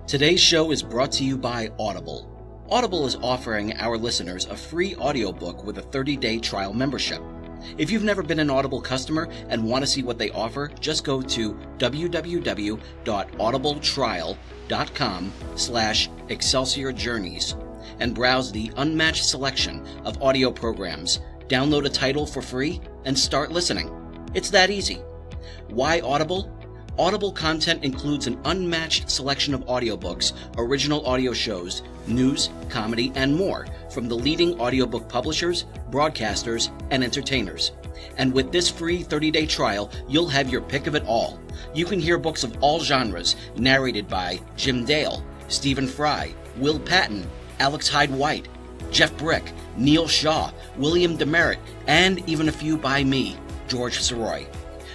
Today's show is brought to you by Audible. Audible is offering our listeners a free audiobook with a 30-day trial membership. If you've never been an Audible customer and want to see what they offer, just go to www.audibletrial.com/Excelsior Journeys and browse the unmatched selection of audio programs. Download a title for free and start listening. It's that easy. Why Audible? Audible content includes an unmatched selection of audiobooks, original audio shows, news, comedy, and more from the leading audiobook publishers, broadcasters, and entertainers. And with this free 30-day trial, you'll have your pick of it all. You can hear books of all genres narrated by Jim Dale, Stephen Fry, Will Patton, Alex Hyde White, Jeff Brick, Neil Shaw, William Demerit, and even a few by me, George Sirois.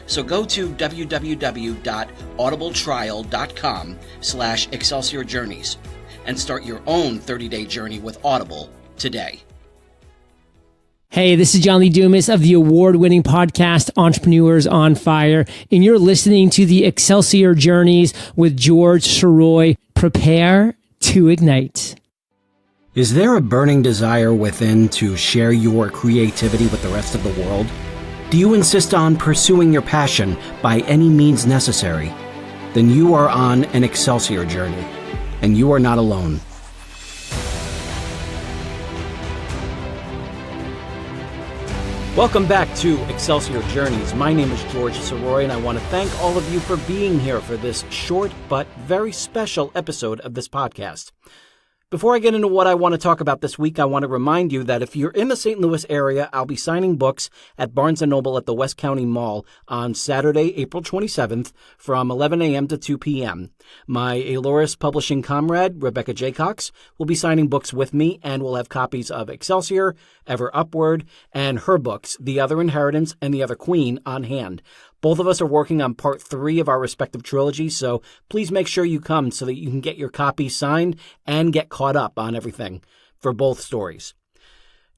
So go to www.audibletrial.com/Excelsior Journeys and start your own 30-day journey with Audible today. Hey, this is John Lee Dumas of the award-winning podcast Entrepreneurs on Fire, and you're listening to the Excelsior Journeys with George Sirois. Prepare to ignite. Is there a burning desire within to share your creativity with the rest of the world? Do you insist on pursuing your passion by any means necessary? Then you are on an Excelsior journey, and you are not alone. Welcome back to Excelsior Journeys. My name is George Sirois, and I want to thank all of you for being here for this short but very special episode of this podcast. Before I get into what I want to talk about this week, I want to remind you that if you're in the St. Louis area, I'll be signing books at Barnes & Noble at the West County Mall on Saturday, April 27th from 11 a.m. to 2 p.m. My Aloris publishing comrade, Rebecca Jaycox, will be signing books with me, and we'll have copies of Excelsior, Ever Upward, and her books, The Other Inheritance and The Other Queen, on hand. Both of us are working on part 3 of our respective trilogies, so please make sure you come so that you can get your copy signed and get caught up on everything for both stories.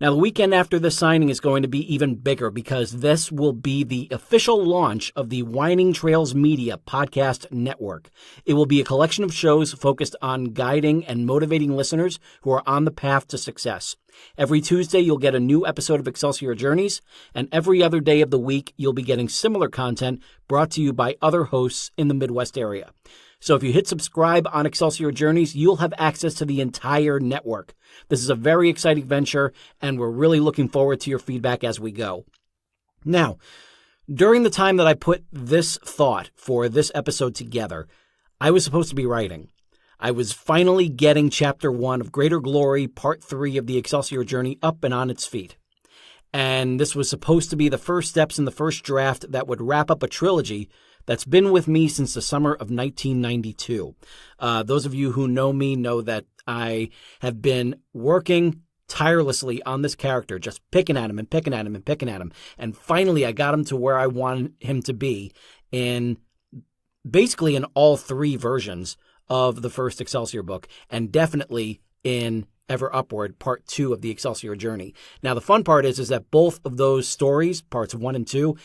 Now, the weekend after this signing is going to be even bigger because this will be the official launch of the Winding Trails Media Podcast Network. It will be a collection of shows focused on guiding and motivating listeners who are on the path to success. Every Tuesday, you'll get a new episode of Excelsior Journeys, and every other day of the week, you'll be getting similar content brought to you by other hosts in the Midwest area. So if you hit subscribe on Excelsior Journeys, you'll have access to the entire network. This is a very exciting venture, and we're really looking forward to your feedback as we go. Now, during the time that I put this thought for this episode together, I was supposed to be writing. I was finally getting Chapter 1 of Greater Glory, Part 3 of the Excelsior Journey up and on its feet. And this was supposed to be the first steps in the first draft that would wrap up a trilogy that's been with me since the summer of 1992. Those of you who know me know that I have been working tirelessly on this character, just picking at him and picking at him and picking at him. And finally, I got him to where I wanted him to be basically in all 3 versions of the first Excelsior book, and definitely in Ever Upward, Part 2 of the Excelsior Journey. Now, the fun part is that both of those stories, Parts 1 and 2,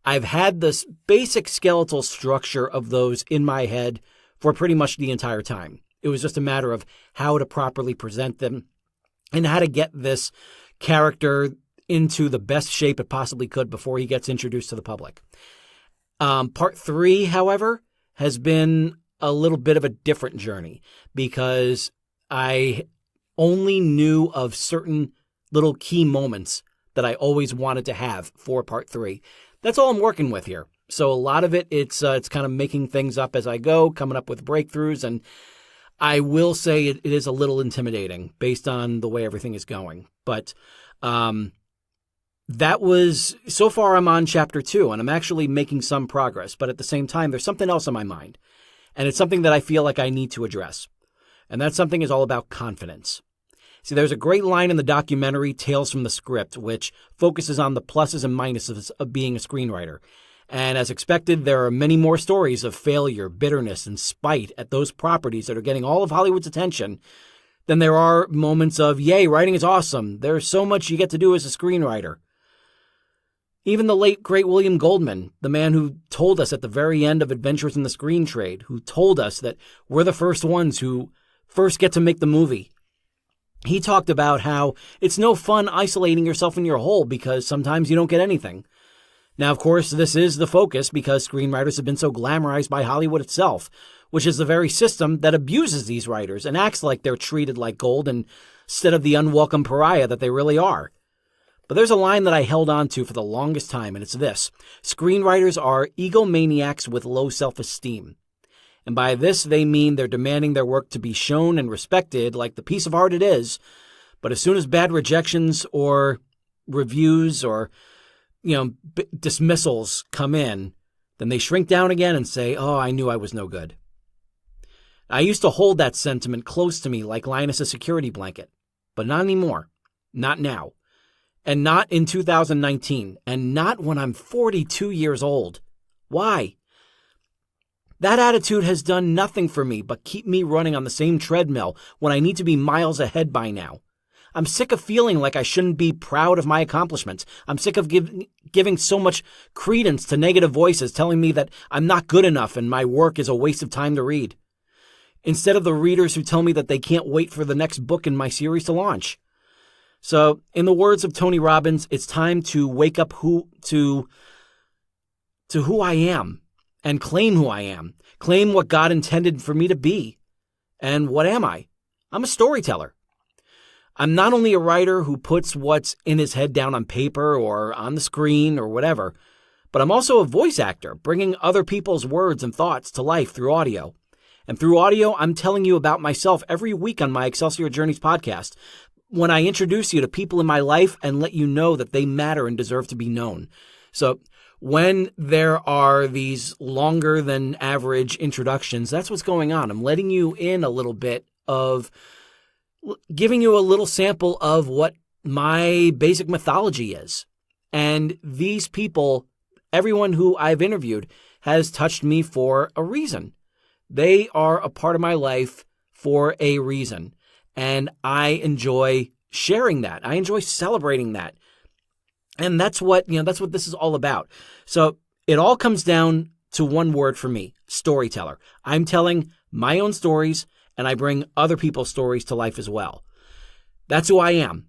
I've had this basic skeletal structure of those in my head for pretty much the entire time. It was just a matter of how to properly present them and how to get this character into the best shape it possibly could before he gets introduced to the public. Part 3, however, has been a little bit of a different journey because I only knew of certain little key moments that I always wanted to have for Part 3. That's all I'm working with here. So a lot of it's kind of making things up as I go, coming up with breakthroughs, and I will say it is a little intimidating based on the way everything is going. But that was, so far I'm on Chapter 2, and I'm actually making some progress. But at the same time, there's something else on my mind, and it's something that I feel like I need to address. And that something is all about confidence. See, there's a great line in the documentary Tales from the Script, which focuses on the pluses and minuses of being a screenwriter. And as expected, there are many more stories of failure, bitterness, and spite at those properties that are getting all of Hollywood's attention than there are moments of, yay, writing is awesome. There's so much you get to do as a screenwriter. Even the late, great William Goldman, the man who told us at the very end of Adventures in the Screen Trade, who told us that we're the first ones who first get to make the movie. He talked about how it's no fun isolating yourself in your hole because sometimes you don't get anything. Now, of course, this is the focus because screenwriters have been so glamorized by Hollywood itself, which is the very system that abuses these writers and acts like they're treated like gold instead of the unwelcome pariah that they really are. But there's a line that I held on to for the longest time, and it's this. Screenwriters are egomaniacs with low self-esteem. And by this, they mean they're demanding their work to be shown and respected like the piece of art it is. But as soon as bad rejections or reviews or, dismissals come in, then they shrink down again and say, oh, I knew I was no good. I used to hold that sentiment close to me like Linus's security blanket. But not anymore. Not now. And not in 2019. And not when I'm 42 years old. Why? That attitude has done nothing for me but keep me running on the same treadmill when I need to be miles ahead by now. I'm sick of feeling like I shouldn't be proud of my accomplishments. I'm sick of giving so much credence to negative voices telling me that I'm not good enough and my work is a waste of time to read. Instead of the readers who tell me that they can't wait for the next book in my series to launch. So, in the words of Tony Robbins, it's time to wake up to who I am and claim who I am. Claim what God intended for me to be. And what am I? I'm a storyteller. I'm not only a writer who puts what's in his head down on paper or on the screen or whatever, but I'm also a voice actor, bringing other people's words and thoughts to life through audio. And through audio, I'm telling you about myself every week on my Excelsior Journeys podcast, when I introduce you to people in my life and let you know that they matter and deserve to be known. So when there are these longer than average introductions, that's what's going on. I'm letting you in a little bit of giving you a little sample of what my basic mythology is. And these people, everyone who I've interviewed, has touched me for a reason. They are a part of my life for a reason. And I enjoy sharing that. I enjoy celebrating that. And that's what this is all about. So it all comes down to one word for me, storyteller. I'm telling my own stories and I bring other people's stories to life as well. That's who I am.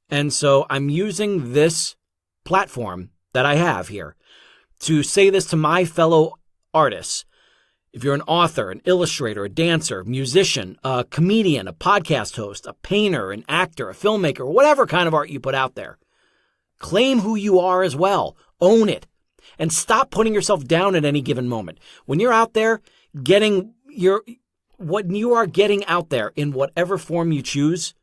And so I'm using this platform that I have here to say this to my fellow artists. If you're an author, an illustrator, a dancer, musician, a comedian, a podcast host, a painter, an actor, a filmmaker, whatever kind of art you put out there, claim who you are as well. Own it. And stop putting yourself down at any given moment. When you're out there what you are getting out there in whatever form you choose,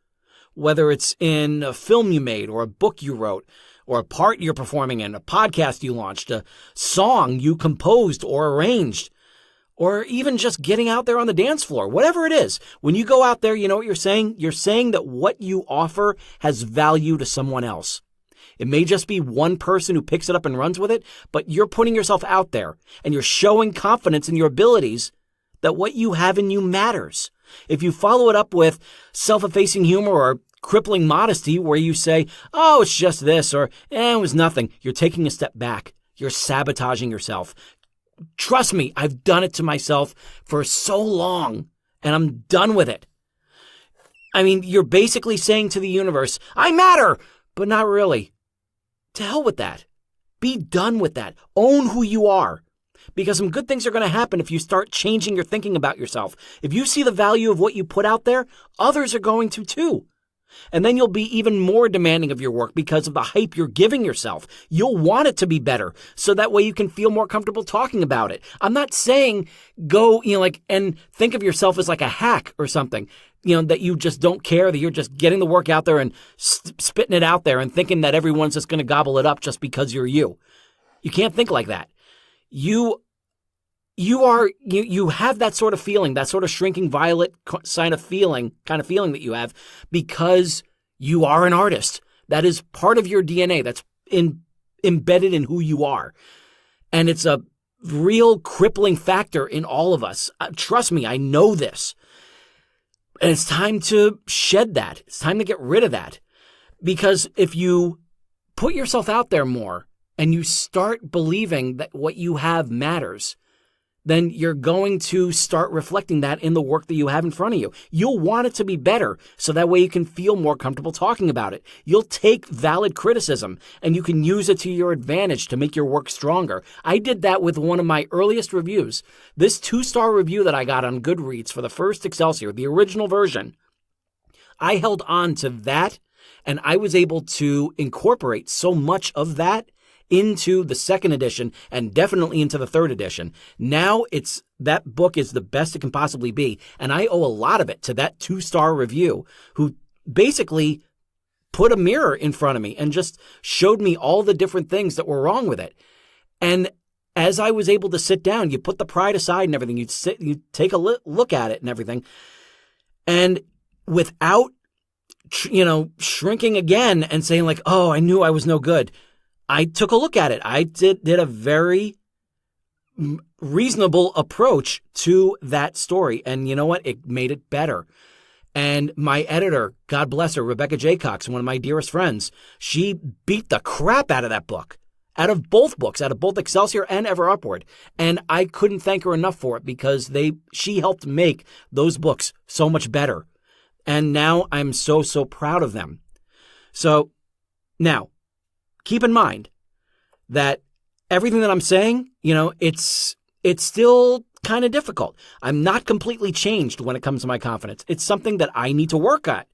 whether it's in a film you made or a book you wrote or a part you're performing in, a podcast you launched, a song you composed or arranged, or even just getting out there on the dance floor, whatever it is. When you go out there, you know what you're saying? You're saying that what you offer has value to someone else. It may just be one person who picks it up and runs with it, but you're putting yourself out there and you're showing confidence in your abilities that what you have in you matters. If you follow it up with self-effacing humor or crippling modesty where you say, oh, it's just this, or it was nothing, you're taking a step back. You're sabotaging yourself. Trust me, I've done it to myself for so long, and I'm done with it. I mean, you're basically saying to the universe, I matter, but not really. To hell with that. Be done with that. Own who you are. Because some good things are going to happen if you start changing your thinking about yourself. If you see the value of what you put out there, others are going to too. And then you'll be even more demanding of your work because of the hype you're giving yourself. You'll want it to be better, so that way you can feel more comfortable talking about it. I'm not saying go, and think of yourself as like a hack or something, that you just don't care, that you're just getting the work out there and spitting it out there and thinking that everyone's just going to gobble it up just because you're you. You can't think like that. You have that sort of feeling, that sort of shrinking violet kind of feeling that you have because you are an artist. That is part of your DNA. That's embedded in who you are. And it's a real crippling factor in all of us. Trust me, I know this. And it's time to shed that. It's time to get rid of that. Because if you put yourself out there more and you start believing that what you have matters, then you're going to start reflecting that in the work that you have in front of you. You'll want it to be better, so that way you can feel more comfortable talking about it. You'll take valid criticism, and you can use it to your advantage to make your work stronger. I did that with one of my earliest reviews. This 2-star review that I got on Goodreads for the first Excelsior, the original version, I held on to that, and I was able to incorporate so much of that into the second edition and definitely into the third edition. Now that book is the best it can possibly be. And I owe a lot of it to that 2-star review, who basically put a mirror in front of me and just showed me all the different things that were wrong with it. And as I was able to sit down, you put the pride aside and everything, you take a look at it and everything. And without, shrinking again and saying like, oh, I knew I was no good, I took a look at it. I did a very reasonable approach to that story. And you know what? It made it better. And my editor, God bless her, Rebecca Jaycox, one of my dearest friends, she beat the crap out of that book, out of both books, out of both Excelsior and Ever Upward. And I couldn't thank her enough for it, because she helped make those books so much better. And now I'm so, so proud of them. So now, keep in mind that everything that I'm saying, it's still kind of difficult. I'm not completely changed when it comes to my confidence. It's something that I need to work at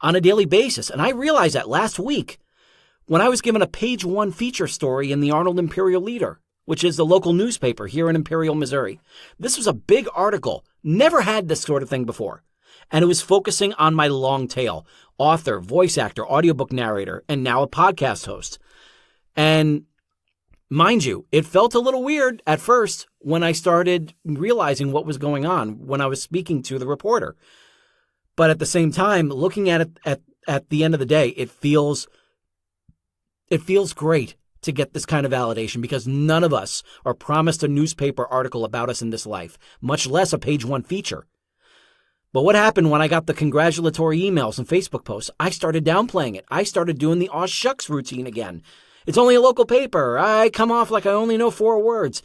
on a daily basis. And I realized that last week when I was given a page 1 feature story in the Arnold Imperial Leader, which is the local newspaper here in Imperial, Missouri. This was a big article. Never had this sort of thing before. And it was focusing on my long tail: author, voice actor, audiobook narrator, and now a podcast host. And mind you, it felt a little weird at first when I started realizing what was going on when I was speaking to the reporter. But at the same time, looking at it at the end of the day, it feels great to get this kind of validation, because none of us are promised a newspaper article about us in this life, much less a page 1 feature. But what happened when I got the congratulatory emails and Facebook posts? I started downplaying it. I started doing the aw shucks routine again. It's only a local paper. I come off like I only know 4 words.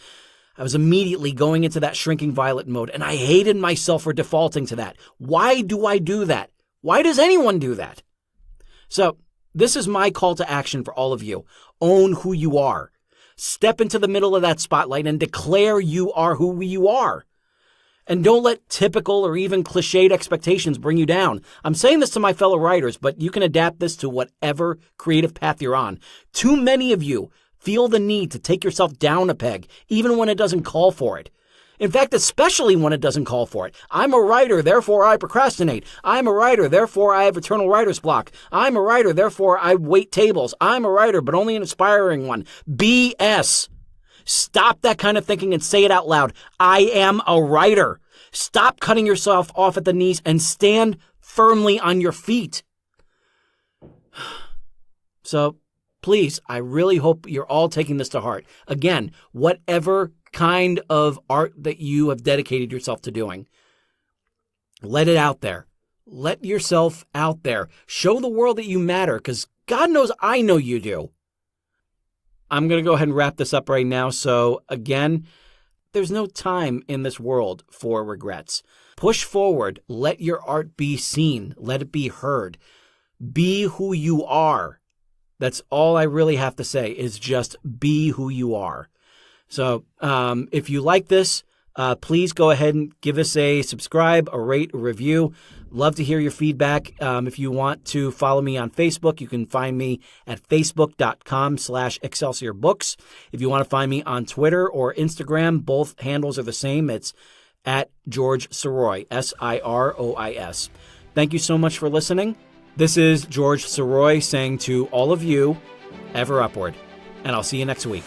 I was immediately going into that shrinking violet mode, and I hated myself for defaulting to that. Why do I do that? Why does anyone do that? So this is my call to action for all of you. Own who you are. Step into the middle of that spotlight and declare you are who you are. And don't let typical or even cliched expectations bring you down. I'm saying this to my fellow writers, but you can adapt this to whatever creative path you're on. Too many of you feel the need to take yourself down a peg, even when it doesn't call for it. In fact, especially when it doesn't call for it. I'm a writer, therefore I procrastinate. I'm a writer, therefore I have eternal writer's block. I'm a writer, therefore I wait tables. I'm a writer, but only an aspiring one. BS. Stop that kind of thinking and say it out loud. I am a writer. Stop cutting yourself off at the knees and stand firmly on your feet. So please, I really hope you're all taking this to heart. Again, whatever kind of art that you have dedicated yourself to doing, let it out there. Let yourself out there. Show the world that you matter, because God knows I know you do. I'm going to go ahead and wrap this up right now. So again, there's no time in this world for regrets. Push forward. Let your art be seen. Let it be heard. Be who you are. That's all I really have to say, is just be who you are. So if you like this, please go ahead and give us a subscribe, a rate, a review. Love to hear your feedback. If you want to follow me on Facebook, you can find me at facebook.com/ExcelsiorBooks. If you want to find me on Twitter or Instagram, both handles are the same. It's at George Sirois, Sirois. Thank you so much for listening. This is George Sirois saying to all of you, ever upward. And I'll see you next week.